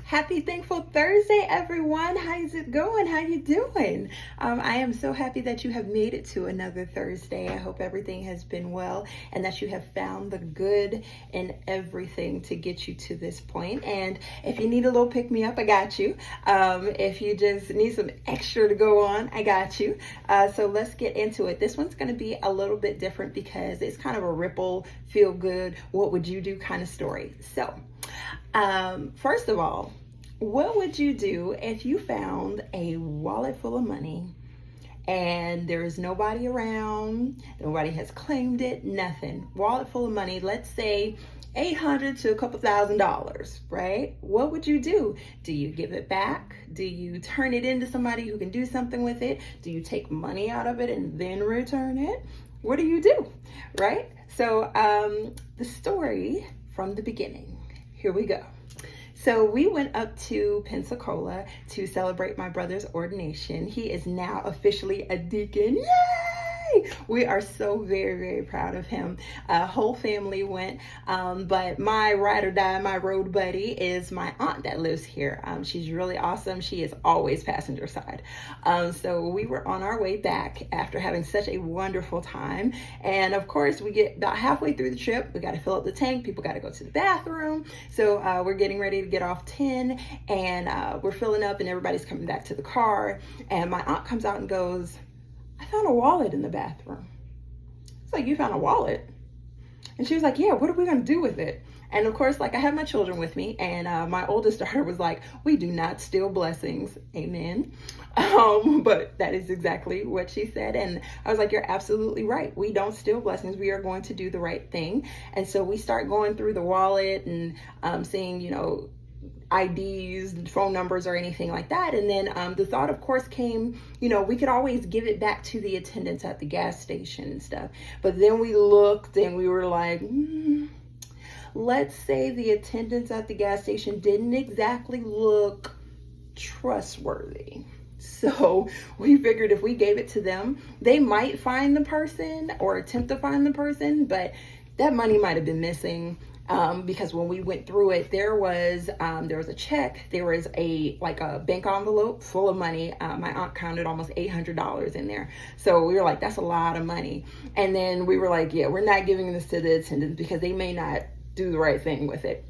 Happy Thankful Thursday, everyone. How's it going? How you doing? I am so happy that you have made it to another Thursday. I hope everything has been well and that you have found the good in everything to get you to this point. And if you need a little pick me up, I got you. If you just need some extra to go on, I got you. So let's get into it. This one's going to be a little bit different because it's kind of a ripple, feel good, what would you do kind of story. So first of all, what would you do if you found a wallet full of money and there is nobody around, nobody has claimed it, nothing? Wallet full of money, let's say $800 to a couple $1,000s, right? What would you do? Do you give it back? Do you turn it into somebody who can do something with it? Do you take money out of it and then return it? What do you do, right? So the story from the beginning, here we go. So we went up to Pensacola to celebrate my brother's ordination. He is now officially a deacon. Yay! We are so very, very proud of him. Whole family went, but my ride or die, my road buddy is my aunt that lives here. She's really awesome. She is always passenger side. So we were on our way back after having such a wonderful time. And of course, we get about halfway through the trip. We got to fill up the tank. People got to go to the bathroom. So we're getting ready to get off 10 and we're filling up and everybody's coming back to the car. And my aunt comes out and goes, I found a wallet in the bathroom. It's like, you found a wallet? And she was like, yeah, what are we going to do with it? And of course, like I have my children with me and my oldest daughter was like, we do not steal blessings. Amen. But that is exactly what she said. And I was like, you're absolutely right. We don't steal blessings. We are going to do the right thing. And so we start going through the wallet and seeing, IDs, phone numbers, or anything like that. And then the thought, of course, came, we could always give it back to the attendants at the gas station and stuff. But then we looked and we were like, let's say the attendants at the gas station didn't exactly look trustworthy. So we figured if we gave it to them, they might find the person or attempt to find the person, but that money might have been missing. Because when we went through it, there was a check, there was a bank envelope full of money. My aunt counted almost $800 in there. So we were like, that's a lot of money. And then we were like, yeah, we're not giving this to the attendants because they may not do the right thing with it.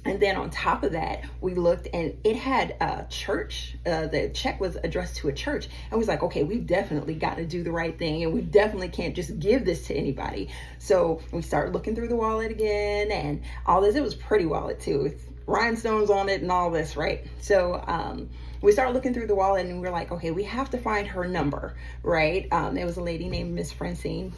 And then on top of that, we looked and it had a church. The check was addressed to a church. And we was like, okay, we definitely got to do the right thing. And we definitely can't just give this to anybody. So we started looking through the wallet again and all this. It was a pretty wallet too, with rhinestones on it and all this, right? So we started looking through the wallet and we were like, okay, we have to find her number, right? It was a lady named Miss Francine.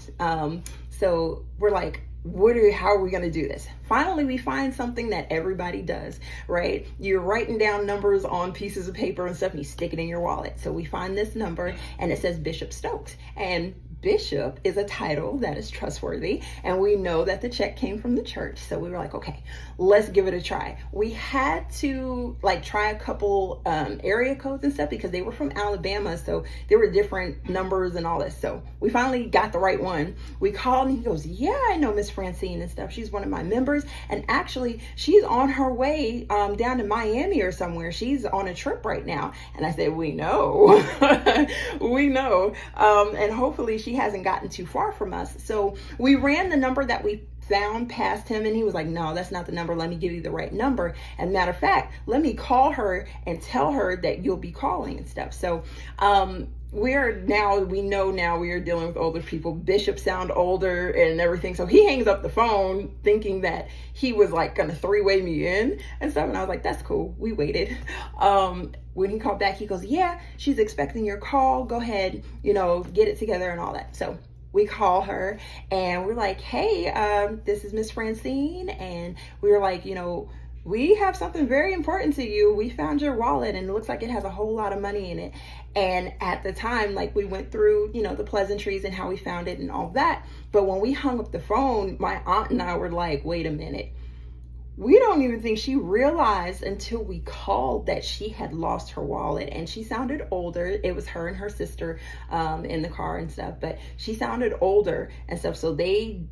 So we're like, how are we going to do this? Finally, we find something that everybody does, right? You're writing down numbers on pieces of paper and stuff and you stick it in your wallet. So we find this number and it says Bishop Stokes, and Bishop is a title that is trustworthy, and we know that the check came from the church. So we were like, okay, let's give it a try. We had to try a couple area codes and stuff because they were from Alabama, so there were different numbers and all this. So we finally got the right one. We called and he goes, yeah, I know Miss Francine and stuff. She's one of my members, and actually she's on her way down to Miami or somewhere. She's on a trip right now. And I said, we know. We know. And hopefully she hasn't gotten too far from us. So we ran the number that we found past him and he was like, no, that's not the number. Let me give you the right number. And matter of fact, let me call her and tell her that you'll be calling and stuff. So we know now we are dealing with older people. Bishop sound older and everything. So he hangs up the phone thinking that he was gonna three-way me in and stuff. And I was like, that's cool. We waited. When he called back, he goes, yeah, she's expecting your call. Go ahead, get it together and all that. So we call her and we're like, hey, this is Miss Francine. And we were like, we have something very important to you. We found your wallet and it looks like it has a whole lot of money in it. And at the time, we went through, the pleasantries and how we found it and all that. But when we hung up the phone, my aunt and I were like, wait a minute. We don't even think she realized until we called that she had lost her wallet, and she sounded older. It was her and her sister in the car and stuff, but she sounded older and stuff. So they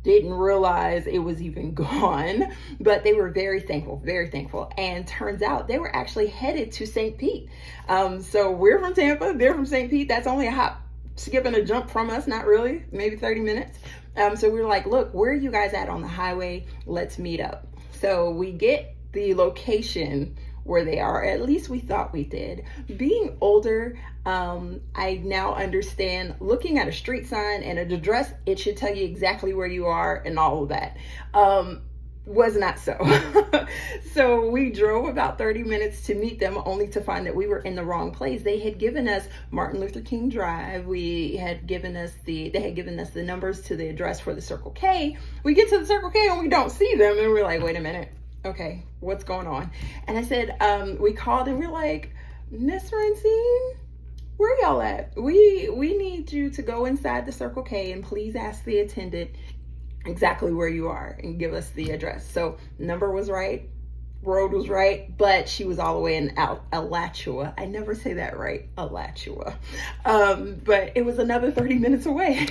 didn't realize it was even gone, but they were very thankful, very thankful. And turns out they were actually headed to St. Pete. So we're from Tampa, they're from St. Pete. That's only a hop, skip, and a jump from us, not really, maybe 30 minutes. So we were like, look, where are you guys at on the highway? Let's meet up. So we get the location where they are, at least we thought we did. Being older, I now understand looking at a street sign and an address, it should tell you exactly where you are and all of that. Was not so. So we drove about 30 minutes to meet them, only to find that we were in the wrong place. They had given us Martin Luther King Drive. They had given us the numbers to the address for the Circle K. We get to the Circle K and we don't see them, and we're like, wait a minute. Okay, what's going on? And I said, we called and we're like, Miss Francine, where y'all at? We need you to go inside the Circle K and please ask the attendant exactly where you are and give us the address. So number was right, road was right, but she was all the way in Alachua. I never say that right, Alachua. But it was another 30 minutes away.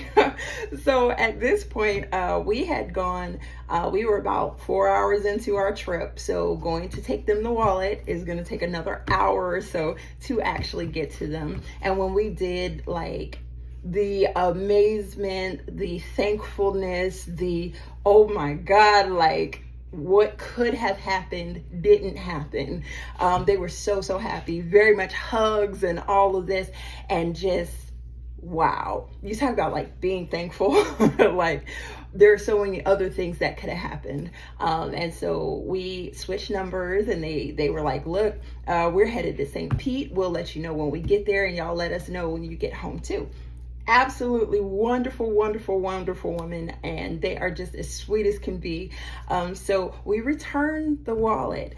So at this point, we had gone, we were about 4 hours into our trip. So going to take them the wallet is going to take another hour or so to actually get to them. And when we did, like, the amazement, the thankfulness, the, oh my God, like, what could have happened didn't happen. They were so happy, very much hugs and all of this, and just, wow. You talk about like being thankful. Like, there are so many other things that could have happened. And so we switched numbers, and they were like, look, we're headed to St. Pete. We'll let you know when we get there, and y'all let us know when you get home too. Absolutely wonderful woman, and they are just as sweet as can be. So we returned the wallet,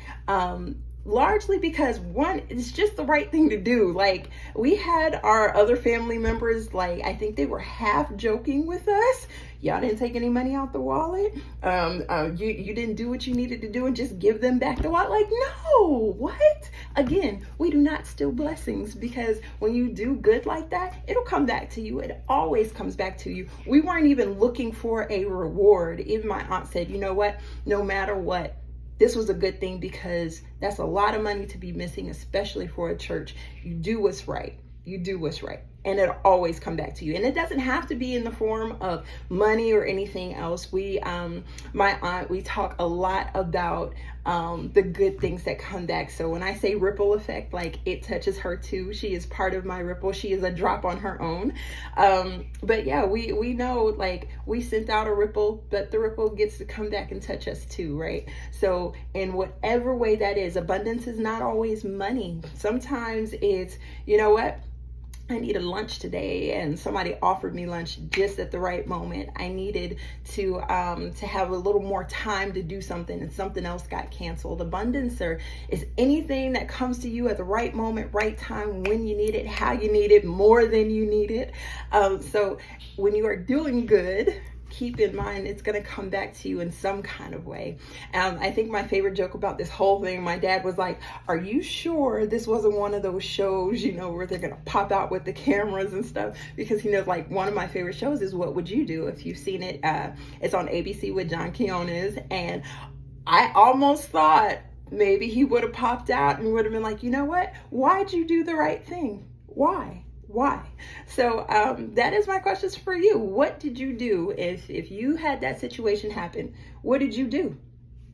largely because, one, it's just the right thing to do. Like, we had our other family members, like, I think they were half joking with us. Y'all didn't take any money out the wallet. You didn't do what you needed to do and just give them back the wallet. Like, no, what? Again, we do not steal blessings, because when you do good like that, it'll come back to you. It always comes back to you. We weren't even looking for a reward. Even my aunt said, you know what? No matter what, this was a good thing, because that's a lot of money to be missing, especially for a church. You do what's right. You do what's right. And it'll always come back to you. And it doesn't have to be in the form of money or anything else. My aunt, we talk a lot about the good things that come back. So when I say ripple effect, like, it touches her too. She is part of my ripple. She is a drop on her own. But yeah, we know, like, we sent out a ripple, but the ripple gets to come back and touch us too, right? So in whatever way that is, abundance is not always money. Sometimes it's, you know what? I needed lunch today, and somebody offered me lunch just at the right moment. I needed to have a little more time to do something, and something else got canceled. Abundance is anything that comes to you at the right moment, right time, when you need it, how you need it, more than you need it. So when you are doing good, keep in mind it's going to come back to you in some kind of way. I think my favorite joke about this whole thing, my dad was like, are you sure this wasn't one of those shows, you know, where they're going to pop out with the cameras and stuff? Because he knows, like, one of my favorite shows is What Would You Do? If you've seen it, it's on ABC with John Quiñones, and I almost thought maybe he would have popped out and would have been like, you know what? Why'd you do the right thing? Why? So that is my questions for you. What did you do if you had that situation happen? What did you do?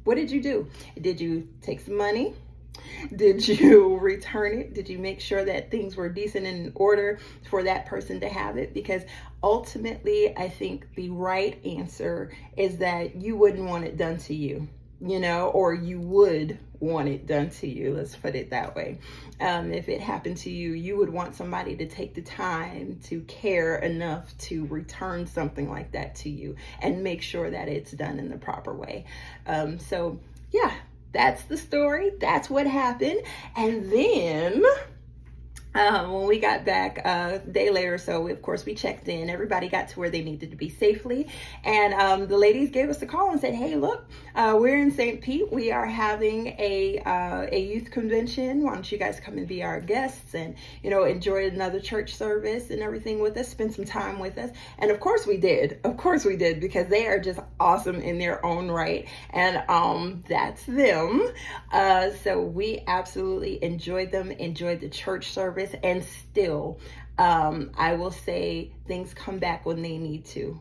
What did you do? Did you take some money? Did you return it? Did you make sure that things were decent and in order for that person to have it? Because ultimately, I think the right answer is that you wouldn't want it done to you, you know, or you would want it done to you. Let's put it that way. If it happened to you, you would want somebody to take the time to care enough to return something like that to you and make sure that it's done in the proper way. So yeah, that's the story. That's what happened. And then When we got back a day later or so, of course, we checked in. Everybody got to where they needed to be safely. And the ladies gave us a call and said, hey, look, we're in St. Pete. We are having a youth convention. Why don't you guys come and be our guests and, enjoy another church service and everything with us, spend some time with us. And of course we did. Of course we did, because they are just awesome in their own right. And that's them. So we absolutely enjoyed them, enjoyed the church service. And still, I will say things come back when they need to.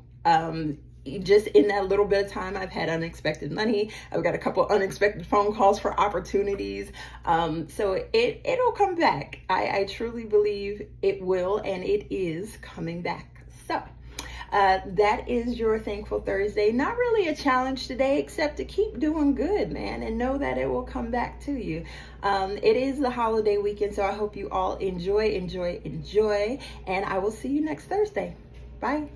Just in that little bit of time, I've had unexpected money. I've got a couple unexpected phone calls for opportunities. So it'll come back. I truly believe it will, and it is coming back. So that is your Thankful Thursday. Not really a challenge today, except to keep doing good, man, and know that it will come back to you. It is the holiday weekend, so I hope you all enjoy, and I will see you next Thursday. Bye.